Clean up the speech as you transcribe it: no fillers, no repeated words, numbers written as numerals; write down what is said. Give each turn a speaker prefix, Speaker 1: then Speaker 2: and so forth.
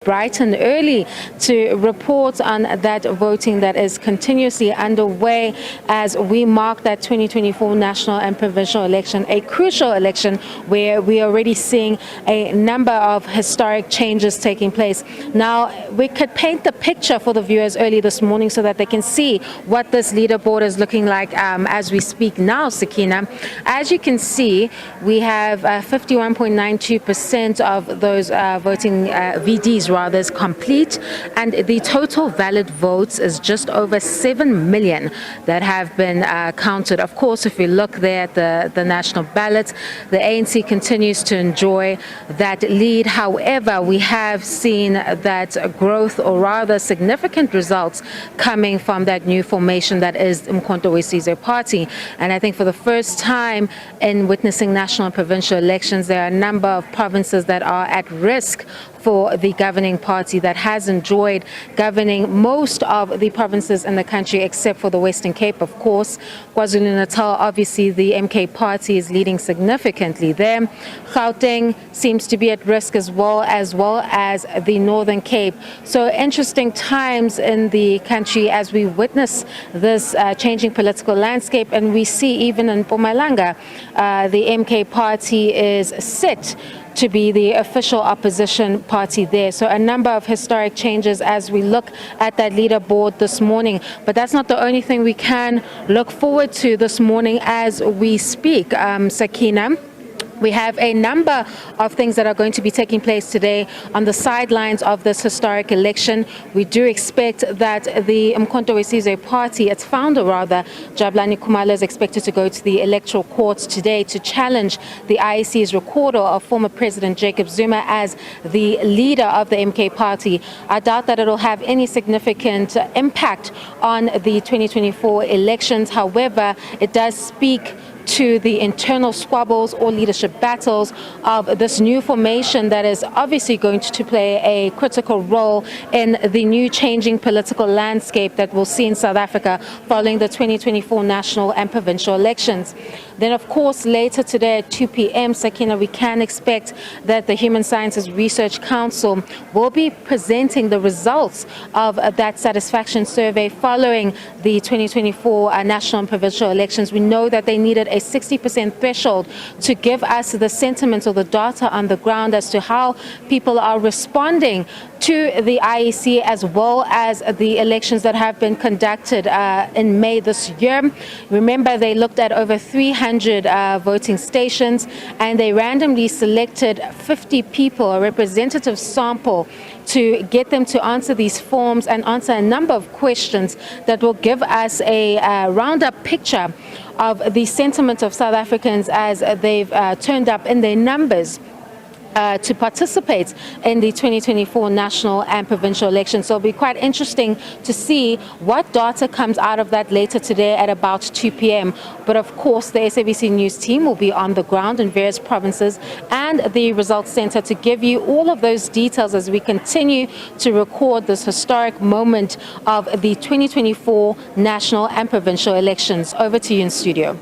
Speaker 1: bright and early to report on that voting that is continuously underway as we mark that 2024 national and provincial election, a crucial election where we are already seeing a number of historic changes taking place. Now, we could paint the picture for the viewers early this morning so that they can see what this leaderboard is looking like as we speak now, Sakina. As you can see, we have 51.92% of those voting VDs rather is complete, and the total valid votes is just over 7 million that have been counted. Of course, if we look there at the national ballot, the ANC continues to enjoy that lead. However, we have seen that growth, or rather significant results, coming from that new formation that is Umkhonto we Sizwe Party. And I think for the first time in witnessing national and provincial elections, there are a number of provinces that are at risk for the governing party that has enjoyed governing most of the provinces in the country except for the Western Cape, of course. KwaZulu-Natal, obviously the MK party is leading significantly there. Gauteng seems to be at risk as well as the Northern Cape. So interesting times in the country as we witness this changing political landscape, and we see even in Mpumalanga, the MK party is set to be the official opposition party there. So a number of historic changes as we look at that leaderboard this morning. But that's not the only thing we can look forward to this morning as we speak, Sakina. We have a number of things that are going to be taking place today on the sidelines of this historic election. We do expect that the Umkhonto we Sizwe Party, its founder rather, Jabulani Khumalo, is expected to go to the electoral courts today to challenge the IEC's recorder of former President Jacob Zuma as the leader of the MK party. I doubt that it will have any significant impact on the 2024 elections. However, it does speak to the internal squabbles or leadership battles of this new formation that is obviously going to play a critical role in the new changing political landscape that we'll see in South Africa following the 2024 national and provincial elections. Then, of course, later today at 2 p.m., Sakina, we can expect that the Human Sciences Research Council will be presenting the results of that satisfaction survey following the 2024 national and provincial elections. We know that they needed a 60% threshold to give us the sentiment or the data on the ground as to how people are responding to the IEC as well as the elections that have been conducted in May this year. Remember, they looked at over 300 voting stations and they randomly selected 50 people, a representative sample, to get them to answer these forms and answer a number of questions that will give us a roundup picture of the sentiment of South Africans as they've turned up in their numbers to participate in the 2024 national and provincial elections. So it'll be quite interesting to see what data comes out of that later today at about 2 p.m. But of course, the SABC News team will be on the ground in various provinces and the results center to give you all of those details as we continue to record this historic moment of the 2024 national and provincial elections. Over to you in studio.